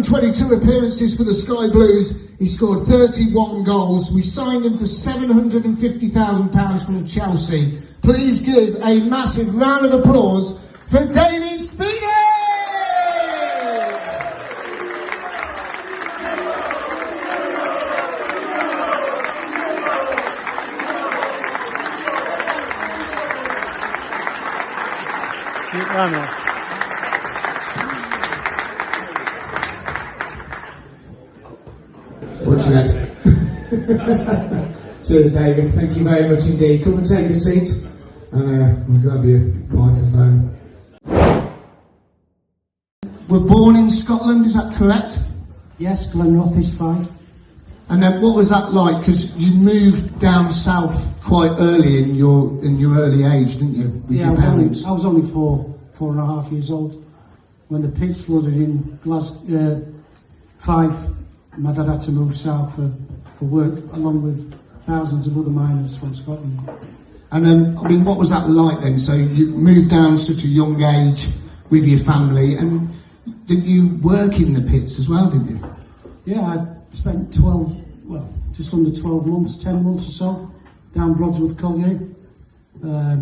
122 appearances for the Sky Blues. He scored 31 goals. We signed him for £750,000 from Chelsea. Please give a massive round of applause for David Speedie! Fortunate. Cheers, David. Thank you very much indeed. Come and take a seat, and we'll grab your microphone. We're born in Scotland, is that correct? Yes, Glenroth is Fife. And then what was that like? Because you moved down south quite early in your early age, didn't you? With your parents? I was only four and a half years old when the pits flooded in Fife. My dad had to move south for work, along with thousands of other miners from Scotland. And then, I mean, what was that like then? So you moved down such a young age with your family, and did you work in the pits as well, didn't you? Yeah, I spent just under 12 months, 10 months or so, down Broadsworth Colliery,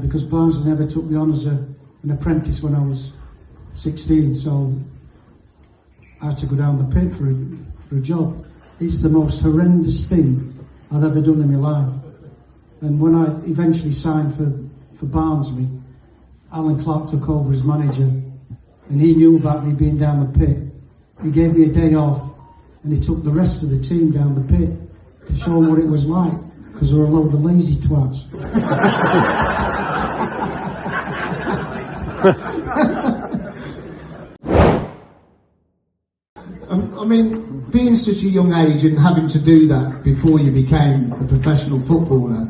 because Barnsley never took me on as an apprentice when I was 16, so I had to go down the pit for a job. It's the most horrendous thing I've ever done in my life. And when I eventually signed for Barnsley, Alan Clark took over as manager, and he knew about me being down the pit. He gave me a day off, and he took the rest of the team down the pit to show them what it was like, because they were a load of lazy twats. I mean, being such a young age and having to do that before you became a professional footballer,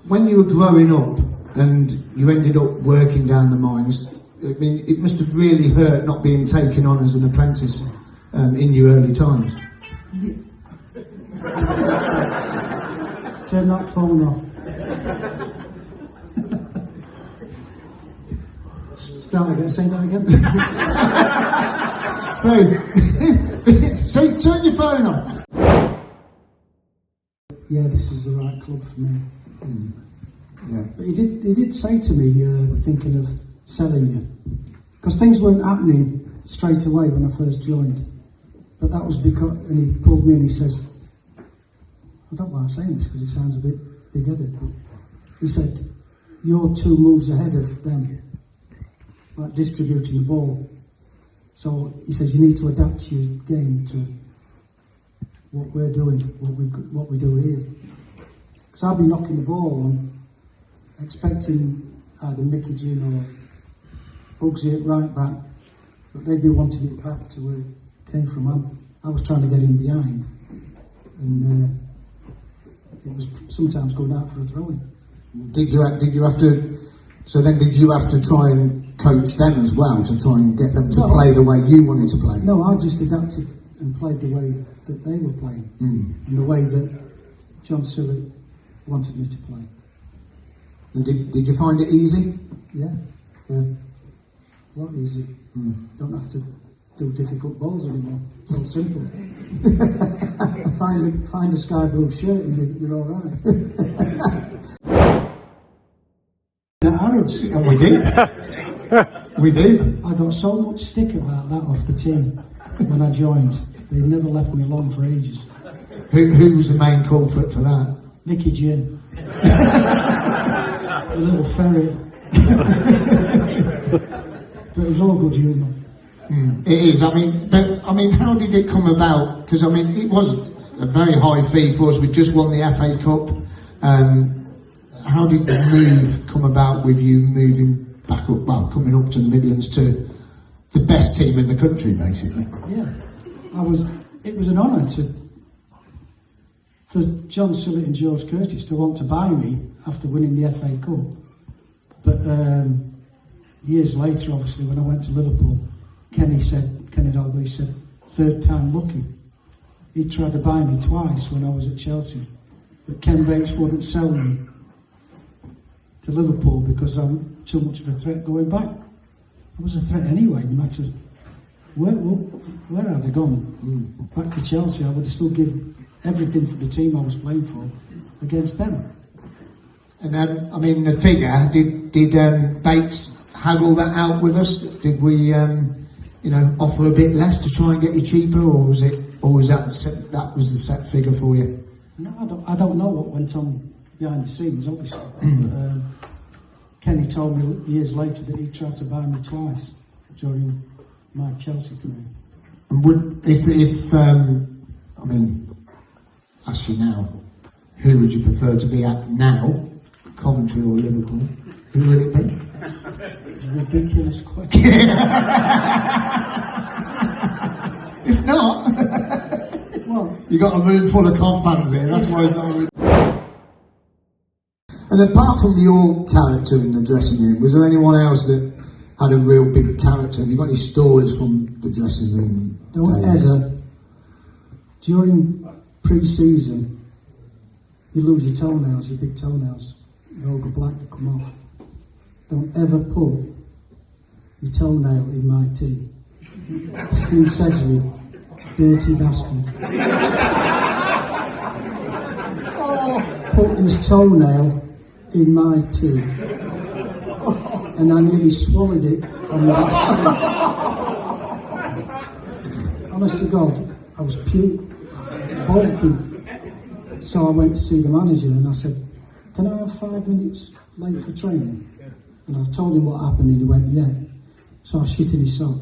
when you were growing up and you ended up working down the mines, I mean, it must have really hurt not being taken on as an apprentice in your early times. Yeah. Turn that phone off. Start again, say that again. So turn your phone off. Yeah, this is the right club for me. Yeah. But he did say to me, we're thinking of selling you. Because things weren't happening straight away when I first joined. But that was because, and he pulled me and he says, I don't know why I'm saying this because it sounds a bit big-headed, but he said, you're 2 moves ahead of them, like distributing the ball. So he says you need to adapt your game to what we're doing, what we do here. Because I'll be knocking the ball on, expecting either Mickey Gin or Bugsy at right back, but they'd be wanting it back to where it came from. I was trying to get in behind, and it was sometimes going out for a throw-in. Did you have to? So then, did you have to try and coach them as well to try and get them to play the way you wanted to play? No, I just adapted and played the way that they were playing, and the way that John Sillett wanted me to play. And did you find it easy? Yeah. A lot easier. Don't have to do difficult balls anymore. It's all simple. find a sky blue shirt and you're all right. Arabs. We did. We did. I got so much stick about that off the team when I joined. They never left me alone for ages. Who was the main culprit for that? Mickey Gin. A little ferret. But it was all good humour. It is. I mean, how did it come about? Because I mean, it was a very high fee for us. We just won the FA Cup. How did the move come about with you moving back up? Well, coming up to the Midlands to the best team in the country, basically. Yeah, It was an honour for John Sillett and George Curtis to want to buy me after winning the FA Cup. But years later, obviously, when I went to Liverpool, Kenny Dalglish said, 3rd time lucky. He tried to buy me twice when I was at Chelsea, but Ken Bates wouldn't sell me to Liverpool because I'm too much of a threat going back. I was a threat anyway, no matter where had I gone? Back to Chelsea, I would still give everything for the team I was playing for against them. And then, I mean, the figure, did Bates haggle that out with us? Did we, offer a bit less to try and get you cheaper, or was that was the set figure for you? No, I don't know what went on behind the scenes, obviously. But, Kenny told me years later that he tried to buy me twice during my Chelsea career. And ask you now, who would you prefer to be at now, Coventry or Liverpool? Who would it be? It's a ridiculous question. It's not. Well, You got a room full of Cov fans here. That's why it's not. And apart from your character in the dressing room, was there anyone else that had a real big character? Have you got any stories from the dressing room? don't days? ever, during pre-season, you lose your toenails, your big toenails. They all go black to come off. Don't ever put your toenail in my tea. Steve Sedgley, dirty bastard. Put his toenail in my tea. And I nearly swallowed it on the last sip. Honest to God, I was bulking. So I went to see the manager and I said, can I have 5 minutes late for training? And I told him what happened and he went, yeah. So I shit in his sock.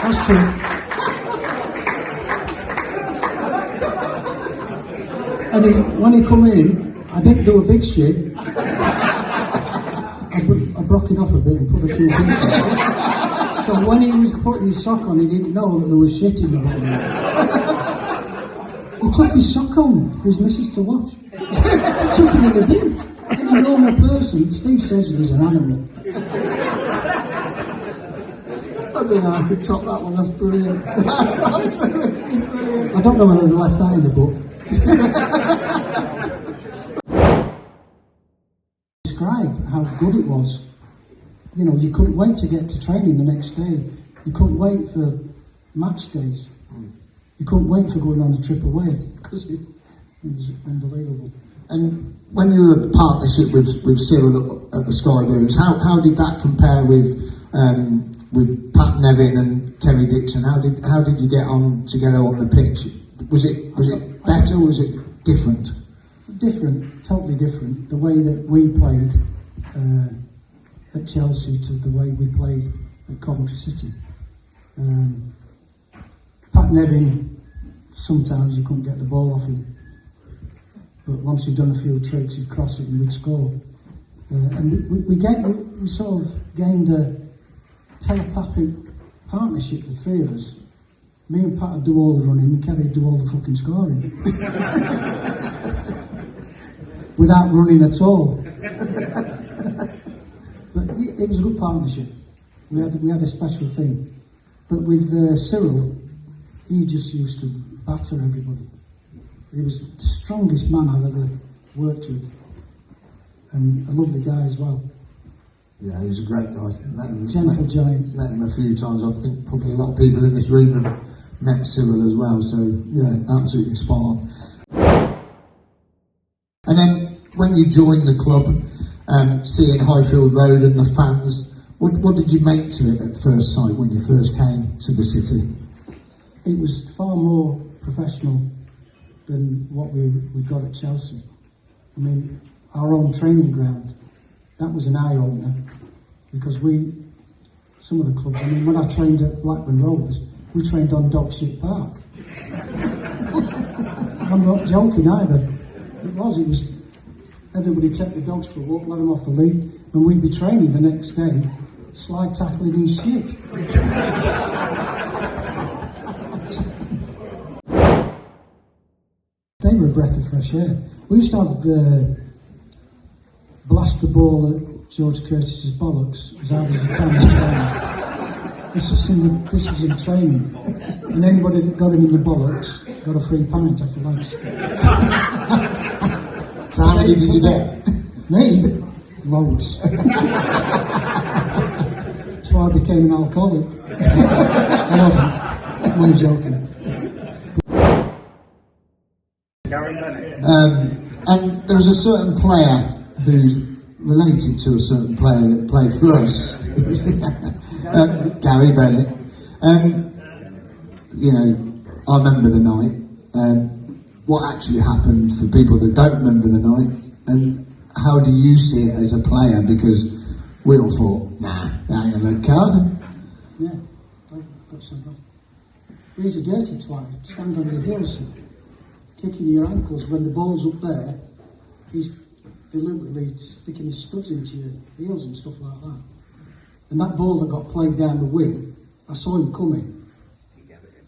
That's true. And when he come in, I didn't do a big shit. I broke it off a bit and put a few bits in. So when he was putting his sock on, he didn't know that there was shit in the bottom. He took his sock home for his missus to wash. He took it in the bin. Any normal person, Steve says he's an animal. I don't know, I could top that one, that's brilliant. That's absolutely brilliant. I don't know whether they left that in the book. Describe how good it was. You know, you couldn't wait to get to training the next day. You couldn't wait for match days. You couldn't wait for going on a trip away because it was unbelievable. And when you were in partnership with Cyril at the skyblues, how did that compare with Pat Nevin and Kerry Dixon? How did you get on together on the pitch? Was it better or was it different? Different, totally different. The way that we played at Chelsea to the way we played at Coventry City. Pat Nevin, sometimes you couldn't get the ball off him, but once he'd done a few tricks, he'd cross it and we'd score. And we sort of gained a telepathic partnership, the three of us. Me and Pat would do all the running, and Kerry would do all the fucking scoring. Without running at all. But it was a good partnership. We had a special thing. But with Cyril, he just used to batter everybody. He was the strongest man I've ever worked with. And a lovely guy as well. Yeah, he was a great guy. Gentle giant. Met him a few times. I think probably a lot of people in this room have met Cyril as well. So, yeah, absolutely spot on. And then when you joined the club, seeing Highfield Road and the fans, what did you make to it at first sight when you first came to the city? It was far more professional than what we got at Chelsea. I mean, our own training ground, that was an eye-opener because some of the clubs, I mean, when I trained at Blackburn Rovers, we trained on Dogshit Park. I'm not joking either. It was everybody take the dogs for a walk, let them off the lead, and we'd be training the next day, slide tackling his shit. They were a breath of fresh air. We used to have blast the ball at George Curtis's bollocks as hard as you can in training. This was in training. And anybody that got him in the bollocks got a free pint off the legs. So how many did you get? Me? Loads. That's why I became an alcoholic. I wasn't. I'm only joking. And there was a certain player who's related to a certain player that played for us, Gary Bennett. You know, I remember the night. What actually happened for people that don't remember the night, and how do you see it as a player? Because we all thought, nah, that ain't a red card. Yeah, I've got some. He's a dirty twat. Stand on your heels, kicking your ankles when the ball's up there. He's deliberately sticking his studs into your heels and stuff like that. And that ball that got played down the wing, I saw him coming,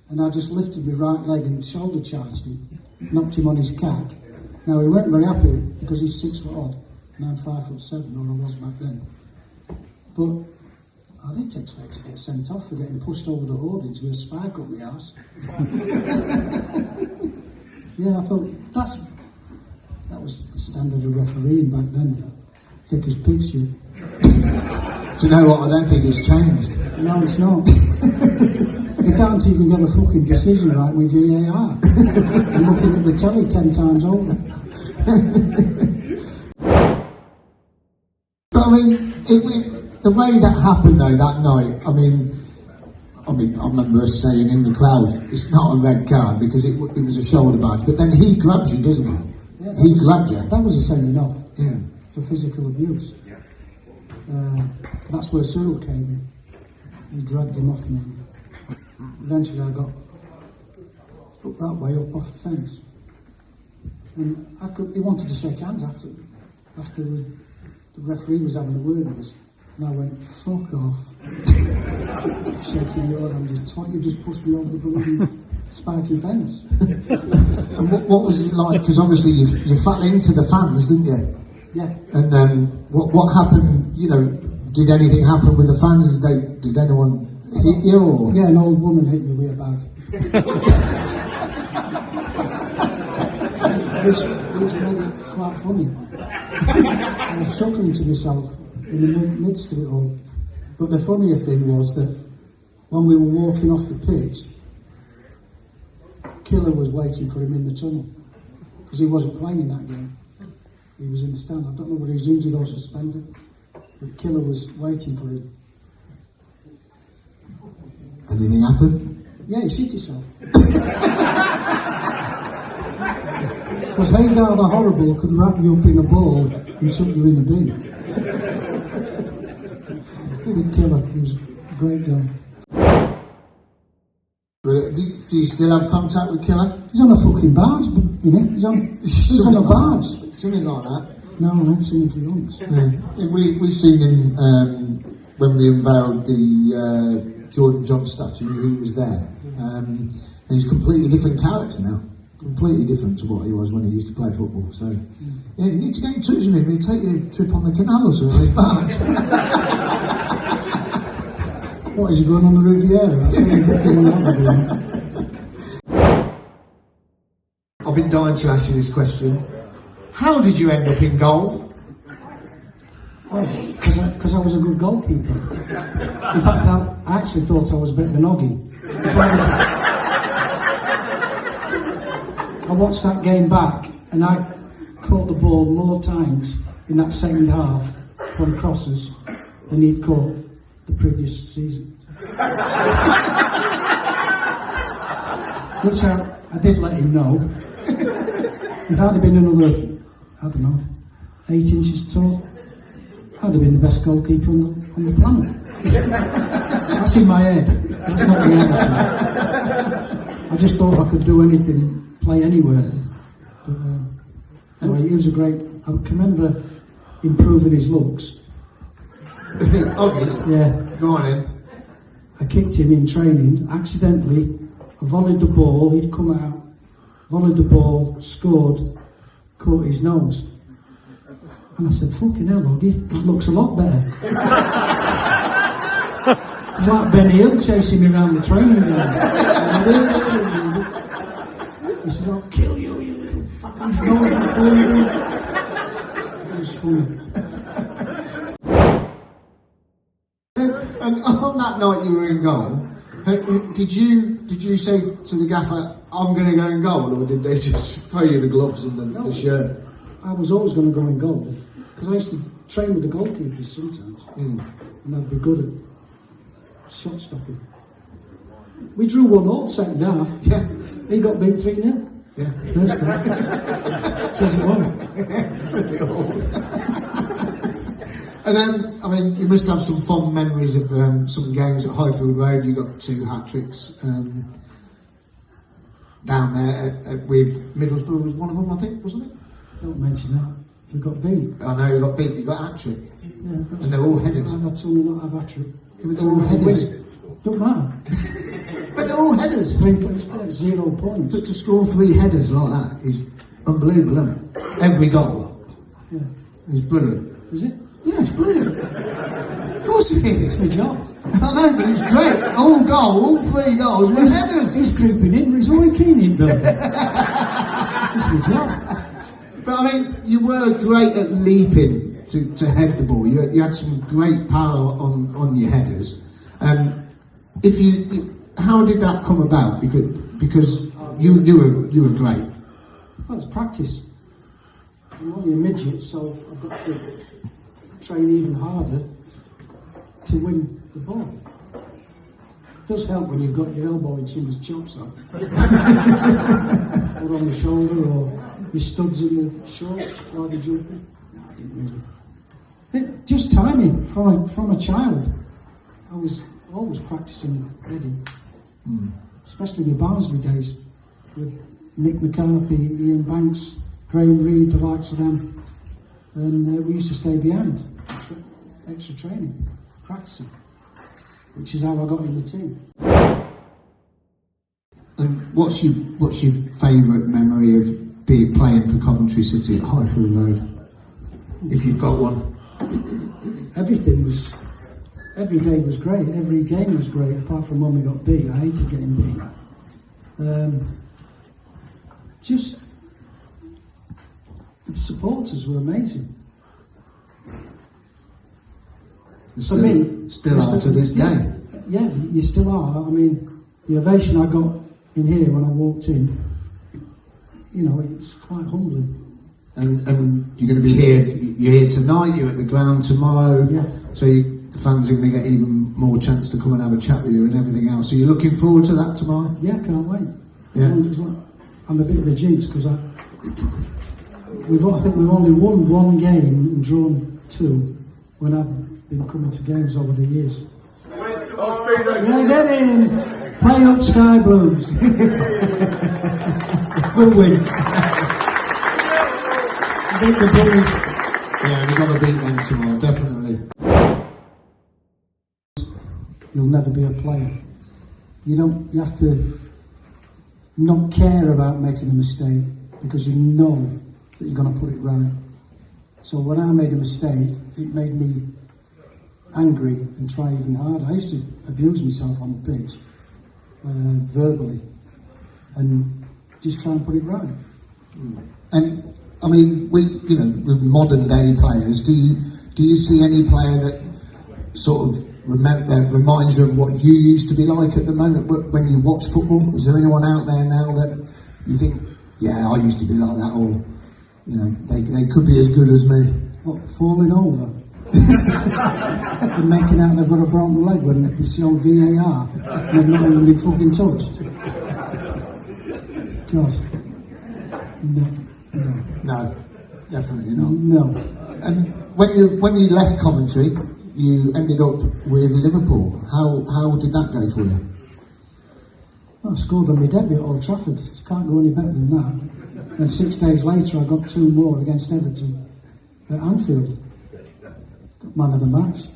and I just lifted my right leg and shoulder charged him, knocked him on his cack. Now he weren't very happy because he's 6 foot odd, and I'm 5'7", or I was back then. But I didn't expect to get sent off for getting pushed over the hoardings with a spike up my arse. Yeah, I thought that was the standard of refereeing back then. Thick as pig shit. Do you know what? I don't think it's changed. No, it's not. They can't even get a fucking decision right with VAR. They're looking at the telly 10 times over. But I mean, the way that happened though that night, I mean, I remember us saying in the crowd, it's not a red card because it was a shoulder badge. But then he grabs you, doesn't he? Yeah, he grabbed you. That was a sending off Yeah. for physical abuse. That's where Cyril came in. He dragged him off me. Eventually I got up that way, up off the fence. And he wanted to shake hands after the referee was having a word with us. And I went, fuck off. Shaking your hand, you twat, you just pushed me over the bloody spiky fence. And what was it like? Because obviously you fell into the fans, didn't you? Yeah. And what happened? You know, did anything happen with the fans? Did anyone hit you? Or? Yeah, an old woman hit me with a bag. Which made it quite funny. I was chuckling to myself in the midst of it all. But the funnier thing was that when we were walking off the pitch, Killer was waiting for him in the tunnel because he wasn't playing in that game. He was in the stand. I don't know whether he was injured or suspended, but Killer was waiting for him. Anything happened? Yeah, he shit himself. Because Hagar the Horrible could wrap you up in a ball and chuck you in a bin. David Killer, he was a great guy. Do you still have contact with Killer? He's on a fucking barge, you know. He's on a barge. Something like that. No, I haven't seen him for yonks. Yeah. We seen him when we unveiled the Jordan John statue. Who was there? And he's a completely different character now. Completely different to what he was when he used to play football. So, yeah, you need to get in touch with him. He'll take you a trip on the canal or something. His barge. What, is he going on the Riviera? That's I've been dying to ask you this question. How did you end up in goal? Because I was a good goalkeeper. In fact, I actually thought I was a bit of an oggy. I watched that game back and I caught the ball more times in that second half from crosses than he'd caught the previous season. Which I did let him know. If I'd have been another, I don't know, 8 inches tall, I'd have been the best goalkeeper on the planet. That's in my head. That's not reality. I just thought I could do anything, play anywhere. But anyway, he was a great. I can remember improving his looks. Obvious. Yeah. Go on in. I kicked him in training accidentally. I volleyed the ball. He'd come out, volleyed the ball, scored, caught his nose. And I said, fucking hell, Oggy, that looks a lot better. It was like Benny Hill chasing me around the training ground. He said, I'll kill you, you little fucking nose. It was funny. that night you were in goal, did you say to the gaffer, I'm going to go in goal, or did they just throw you the gloves and the shirt? I was always going to go in goal, because I used to train with the goalkeepers sometimes, and I'd be good at shot stopping. We drew 1-1 second half. Yeah. He got beat 3-0. Yeah. First goal. Says it all. Says it all. And then, I mean, you must have some fond memories of some games at Highfield Road. You got 2 hat-tricks down there with Middlesbrough was one of them, I think, wasn't it? Don't mention that. We got beat. I know you got beat, you got hat-trick. Yeah, and they're all headers. I've had to not have hat-trick. They're all headers. Don't matter. But they're all headers. 0 points. But to score 3 headers like that is unbelievable, isn't it? Every goal. Yeah. It's brilliant. Is it? Yeah, it's brilliant. Of course it is. Good job. I know, but it's great. All 3 goals were headers. He's creeping in. He's already keen in there. It's good job. But I mean, you were great at leaping to head the ball. You had some great power on your headers. How did that come about? Because you were great. Well, it's practice. I'm only a midget, so I've got to train even harder to win the ball. It does help when you've got your elbow in somebody's chops on, or on the shoulder, or your studs in the shorts while you're jumping. No, I didn't really. Just timing from a child. I was always practicing heading, especially the Barnsley days with Nick McCarthy, Ian Banks, Graham Reid, the likes of them, and we used to stay behind, extra training, practicing, which is how I got in the team. And what's your favourite memory of playing for Coventry City at Highfield Road, if you've got one? Every day was great, every game was great, apart from when we got beat. I hated getting beat. Just the supporters were amazing. For me, still are to this day. Yeah, you still are. I mean, the ovation I got in here when I walked in, you know, it's quite humbling. And you're going to be here. You're here tonight. You're at the ground tomorrow. Yeah. So the fans are going to get even more chance to come and have a chat with you and everything else. So you're looking forward to that tomorrow? Yeah, can't wait. Yeah. I'm a bit of a jinx because I think we've only won 1 game and drawn 2 when I've been coming to games over the years. Yeah, get in. Play up skyblues. We'll win. Beat the Bulls. Yeah, we've got to beat them tomorrow, definitely. You'll never be a player. You have to not care about making a mistake because you know that you're going to put it right. So when I made a mistake, it made me angry and try even harder. I used to abuse myself on the pitch, verbally, and just try and put it right. And I mean, with modern day players, do you see any player that sort of reminds you of what you used to be like at the moment when you watch football? Is there anyone out there now that you think, yeah, I used to be like that, or they could be as good as me? What, falling over? And making out they've got a broken leg when they see on VAR and they've not even been fucking touched. God. No, definitely not. No. And when you left Coventry, you ended up with Liverpool. How did that go for you? I scored on my debut at Old Trafford. Can't go any better than that. And 6 days later I got 2 more against Everton at Anfield. Got man of the match.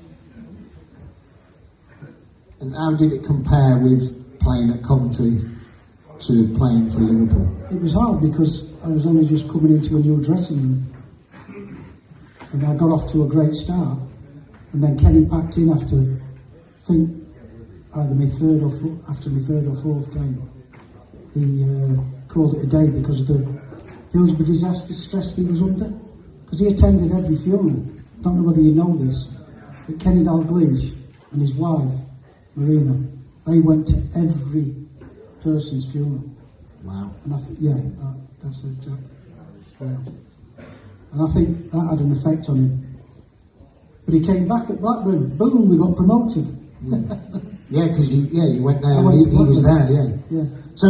And how did it compare with playing at Coventry to playing for Liverpool? It was hard because I was only just coming into a new dressing room. And I got off to a great start. And then Kenny packed in after, I think, either my third or fourth game. He called it a day because of the Hillsborough disaster stress he was under. Because he attended every funeral. Don't know whether you know this, but Kenny Dalglish and his wife Marina. They went to every person's funeral. Wow. And I think, yeah, that's a job. Yeah. And I think that had an effect on him. But he came back at Blackburn. Boom, we got promoted. Yeah, because you went there. I And went to he was there. Blackburn. Yeah. Yeah. So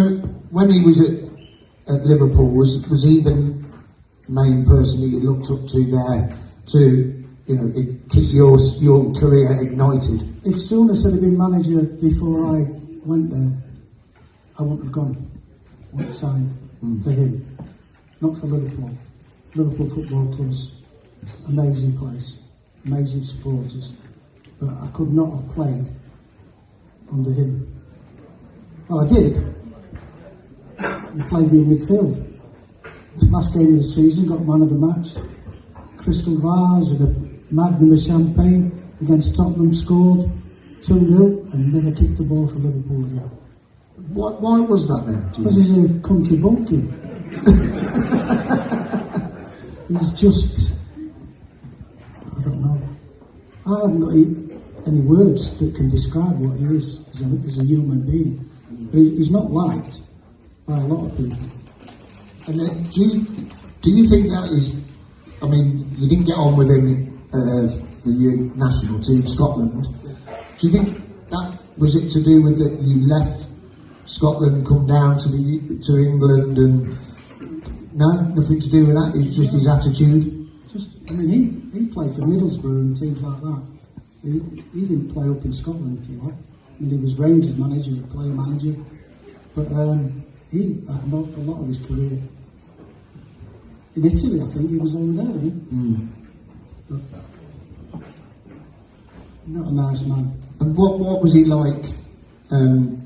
when he was at Liverpool, was he the main person that you looked up to there to keep your career ignited? If Souness had been manager before I went there, I wouldn't have gone. I wouldn't have signed for him. Not for Liverpool. Liverpool Football Club's amazing place, amazing supporters. But I could not have played under him. Well, I did. He played me in midfield. Last game of the season, got man of the match. Crystal Vase with a magnum of champagne against Tottenham, scored 2-0 and never kicked the ball for Liverpool again. Why was that then? Because he's a country bumpkin. He's just, I don't know. I haven't got any words that can describe what he is as a human being. But he's not liked by a lot of people. And then, do you think that is? I mean, you didn't get on with him for your national team, Scotland. Do you think that was it to do with that you left Scotland, come down to England, and no, nothing to do with that? It's just his attitude. I mean, he played for Middlesbrough and teams like that. He didn't play up in Scotland, you know. I mean, he was Rangers manager, player manager, but he had a lot of his career in Italy. I think he was over there, wasn't he? But, not a nice man. And what was he like?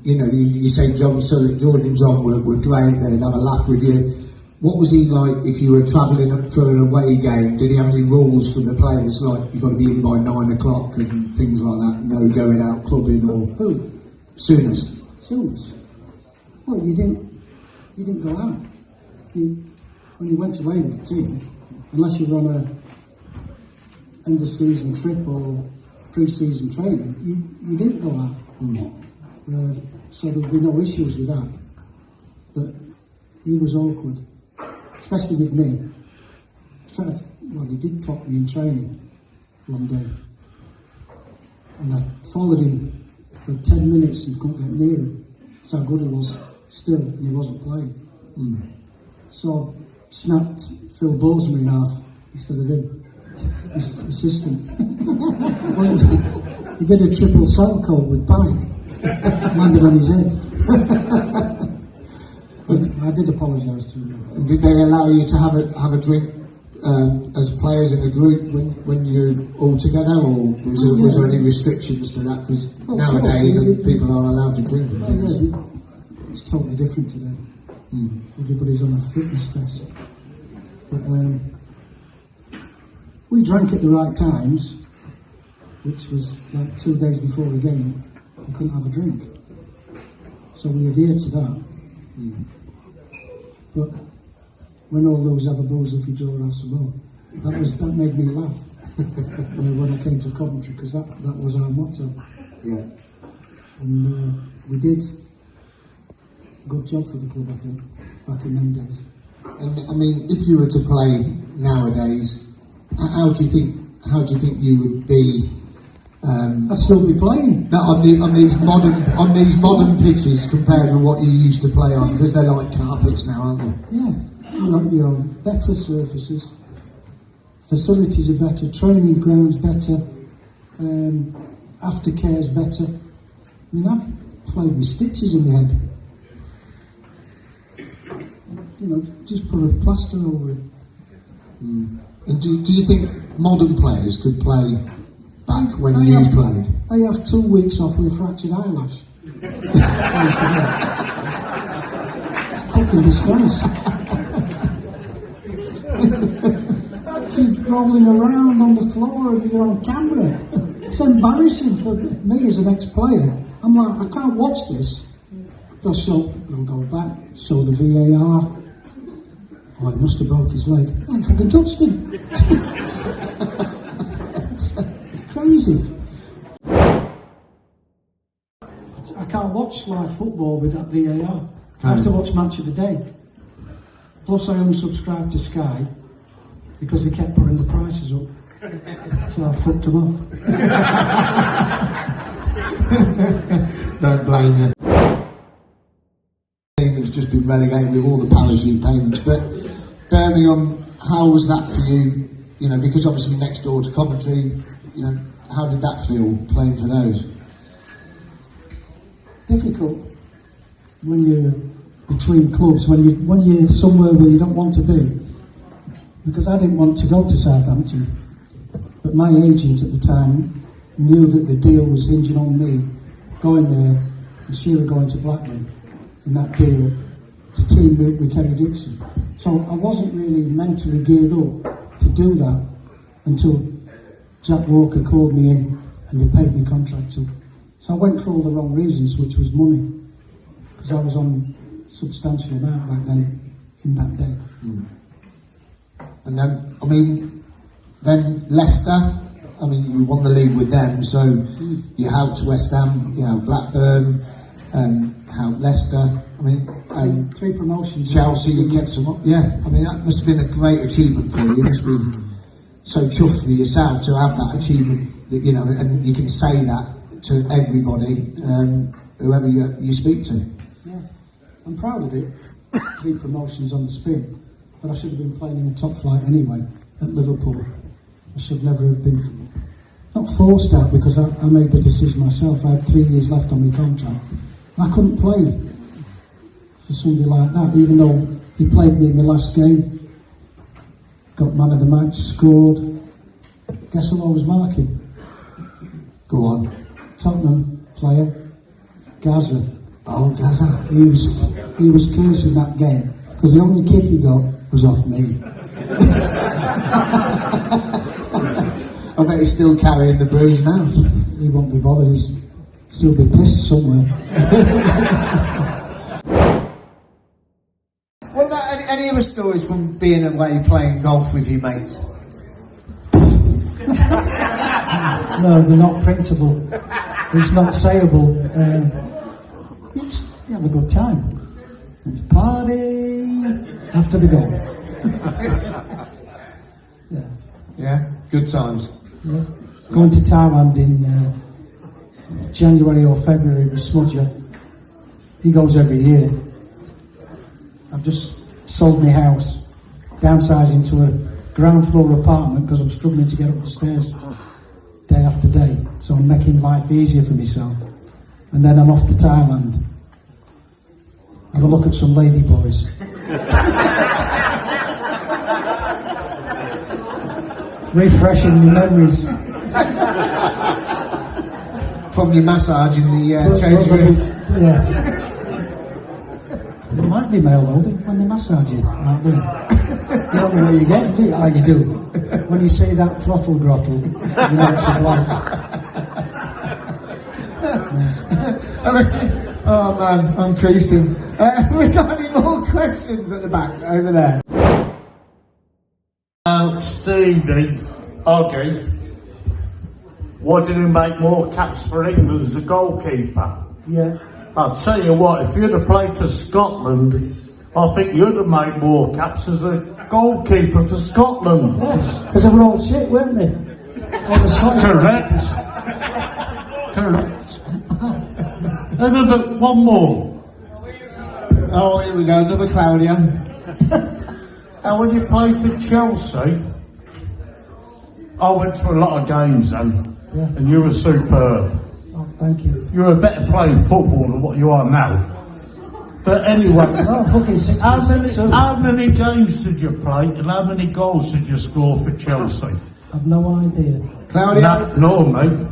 You say George and John were great. They'd have a laugh with you. What was he like if you were travelling up for an away game? Did he have any rules for the players, like you've got to be in by 9 o'clock and things like that? No going out clubbing or Who? Souness. Souness. Well, you didn't go out. When you went away with the team, unless you were on a end of season trip or pre-season training, you didn't go out. So there would be no issues with that. But he was awkward, especially with me. He did top me in training one day, and I followed him for 10 minutes and couldn't get near him. That's how good he was still, and he wasn't playing. So I snapped Phil Bozeman in half instead of him, his assistant. He did a triple salto with Pike, landed on his head. I did apologise to him. Did they allow you to have a drink as players in a group when you're all together, or was there any restrictions to that? Because nowadays people aren't allowed to drink and things. It's totally different today. Everybody's on a fitness fest. But we drank at the right times, which was like 2 days before the game. We couldn't have a drink, so we adhered to that. But when all those other booze if you draw have some more, that made me laugh when I came to Coventry, because that was our motto. Yeah. And we did a good job for the club, I think, back in them days. And I mean, if you were to play nowadays, how do you think you would be? I'd still be playing. No, on these modern pitches compared with what you used to play on, because they're like carpets now, aren't they? Yeah, you're on better surfaces, facilities are better, training grounds better, aftercare's better. I mean, I've played with stitches in my head. Just put a plaster over it. And do you think modern players could play back when you played? I have 2 weeks off with a fractured eyelash. Fucking disgrace. He's rolling around on the floor and you're on camera. It's embarrassing for me as an ex-player. I'm like, I can't watch this. They'll go back, show the VAR. Oh, he must have broke his leg. I haven't fucking touched him. It's crazy. can't watch live football with that VAR. I have to watch Match of the Day. Plus I unsubscribed to Sky because they kept putting the prices up. So I fucked them off. Don't blame you. That's just been relegated with all the parachute payments. But Birmingham, how was that for you? You know, because obviously next door to Coventry, you know, how did that feel playing for those? Difficult when you're between clubs, when you're somewhere where you don't want to be. Because I didn't want to go to Southampton, but my agent at the time knew that the deal was hinging on me going there and Shearer going to Blackburn in that deal to team with Kerry Dixon. So I wasn't really mentally geared up to do that until Jack Walker called me in and they paid me contract to. So I went for all the wrong reasons, which was money, because I was on substantial amount back then in that day. And then, I mean, then Leicester, I mean, you won the league with them, so you helped West Ham, you helped Blackburn, helped Leicester, I mean, 3 promotions. Chelsea, you kept them up, yeah. I mean, that must have been a great achievement for you. You must be so chuffed for yourself to have that achievement, that, you know, and you can say that to everybody, whoever you speak to. Yeah, I'm proud of it. 3 promotions on the spin, but I should have been playing in the top flight anyway at Liverpool. I should never have been, not forced out, because I made the decision myself. I had 3 years left on my contract. I couldn't play for somebody like that, even though he played me in the last game, got man of the match, scored. Guess who I was marking? Go on. Tottenham player, Gaza. Oh, Gaza. He was cursing that game because the only kick he got was off me. I bet he's still carrying the bruise now. He won't be bothered. He's still be pissed somewhere. What about any other stories from being away playing golf with your mates? No, they're not printable. It's not sayable. You have a good time. Party after the golf. Yeah. Yeah, good times. Yeah. Going to Thailand in January or February with Smudger. He goes every year. I've just sold my house, downsizing to a ground floor apartment because I'm struggling to get up the stairs day after day. So I'm making life easier for myself. And then I'm off to Thailand. Have a look at some lady boys. Refreshing the memories. From your massage in the change room. Yeah. It might be male though, when they massage you, aren't they? You don't know where you get, do you? How you do. When you see that throttle grottle, you know it's like. Oh man, I'm creasing. Have we got any more questions at the back, over there? Stevie, Oggy, why didn't he make more caps for England as a goalkeeper? Yeah. I'll tell you what, if you'd have played for Scotland, I think you'd have made more caps as a goalkeeper for Scotland. Yeah, because they were all shit, weren't they? All the Scottish. Correct. Correct. Another, one more. Oh, here we go, another Claudia. And when you played for Chelsea, I went to a lot of games then, Yeah. and you were superb. Oh, thank you. You're a better playing football than what you are now. But anyway, Oh, fucking 6 how many games did you play and how many goals did you score for Chelsea? I've no idea. Claudia? No, mate.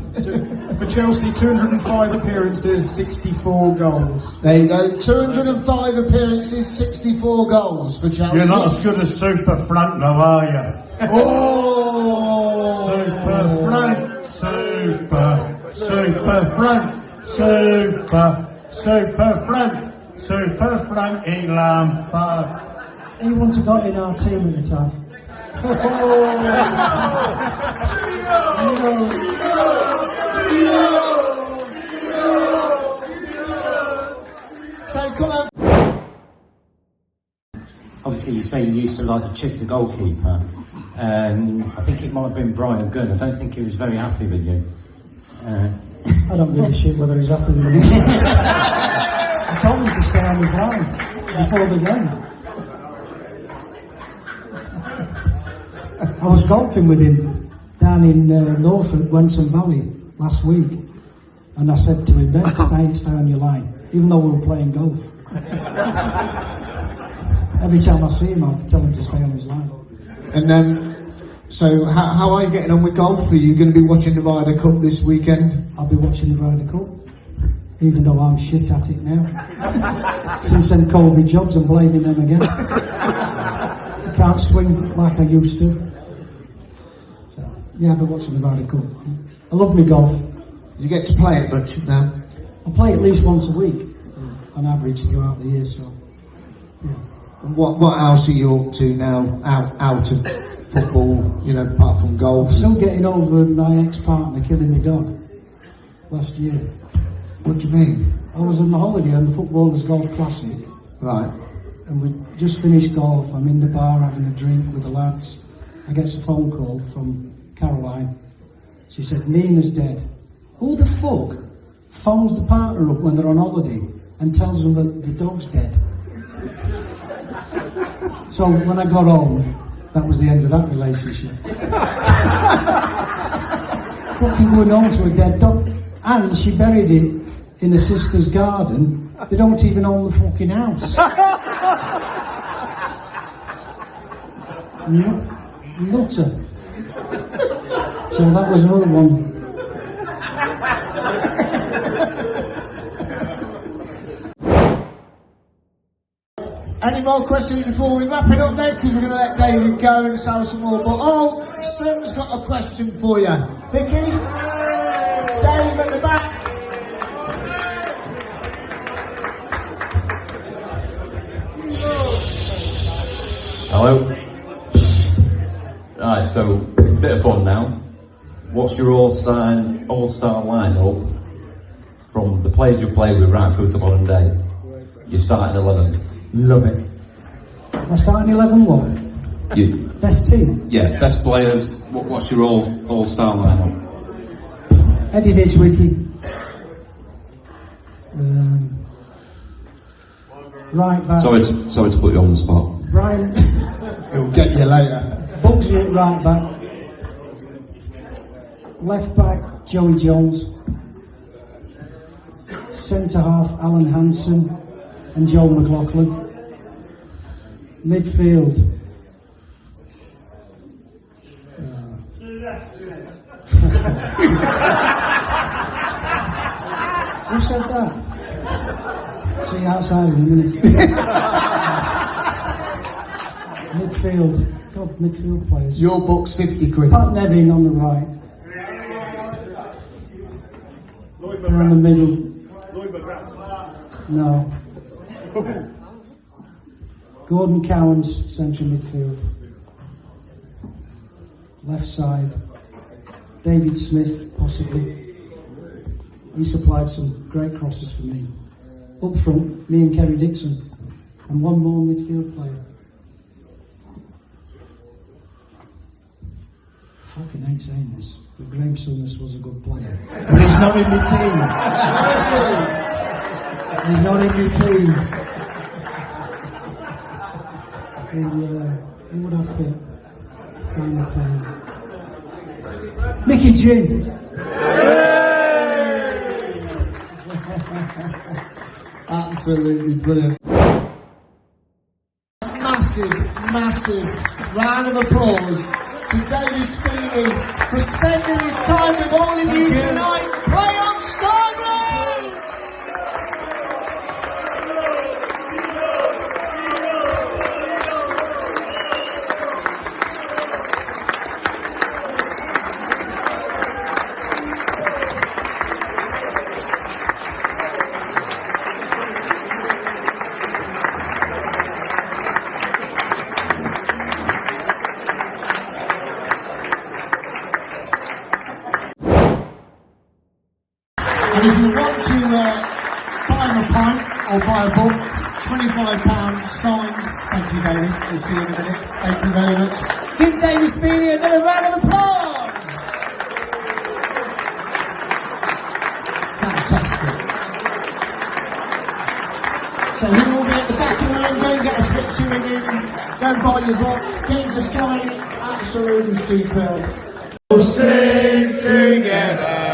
For Chelsea, 205 appearances, 64 goals. There you go, 205 appearances, 64 goals for Chelsea. You're not as good as Super Frank, though, are you? Oh! Super Frank, Super Frank, Super Frank, Super Frankie Lampard. Anyone who got in our team at the time? So come on. Obviously, you say you used to like to chip the goalkeeper. I think it might have been Brian Gunn. I don't think he was very happy with you. I don't give a shit whether he's happy with me. I told him to stay on his line before the game. I was golfing with him down in Norfolk, Wenson Valley, last week, and I said to him, "Ben, stay on your line," even though we were playing golf. Every time I see him, I tell him to stay on his line. And so how are you getting on with golf? Are you going to be watching the Ryder Cup this weekend? I'll be watching the Ryder Cup, even though I'm shit at it now. Since them COVID jobs, I'm blaming them again. I can't swing like I used to. So, yeah, I'll be watching the Ryder Cup. I love me golf. You get to play it much now? I play at least once a week, on average, throughout the year, so, yeah. And what else are you up to now, out of football, you know, apart from golf? I'm still getting over my ex-partner killing my dog last year. What do you mean? I was on the holiday on the Footballers Golf Classic, Right. and we just finished golf. I'm in the bar having a drink with the lads. I get a phone call from Caroline. She said, "Nina's dead." Who the fuck phones the partner up when they're on holiday and tells them that the dog's dead? So when I got home, that was the end of that relationship. Fucking going home to a dead dog. And she buried it in her sister's garden. They don't even own the fucking house. Nutter. So that was another one. Any more questions before we wrap it up then? Because we're going to let David go and sell some more. But Sim's got a question for you. Vicky? Dave at the back. Hello. Right, so bit of fun now. What's your all-star lineup from the players you played with right through to modern day? Your starting 11. Love it. My starting 11 what? You, Best team? yeah, best players. What's your all-star lineup? Eddie Ditchwicky. Right back. Sorry to put you on the spot. Brian. It'll get you later. Bugsy at right back. Left back, Joey Jones. Centre half, Alan Hansen and Joe McLaughlin. Midfield. Who said that? See you outside in a minute. Midfield. God, midfield players. Your book's 50 quid. Pat Nevin on the right. Down the middle. No. Gordon Cowan's central midfield. Left side. David Smith, possibly. He supplied some great crosses for me. Up front, me and Kerry Dixon. And one more midfield player. Fucking hate saying this, but Graham Souness was a good player. But he's not in the team. He's not in the team. Who would I pick? Final player. Mickey Jin. Absolutely brilliant. Massive round of applause to David Speedie for spending his time with all of you tonight. Play on skyblues! And if you want to buy him a pint or or buy a book, £25 signed. Thank you, David. We'll see you in a minute. Thank you very much. Give David Speedie another round of applause. Fantastic. So he will be at the back of the room. Go and get a picture with him. Go and buy your book. Get him to sign it. Absolutely superb. We'll sing together.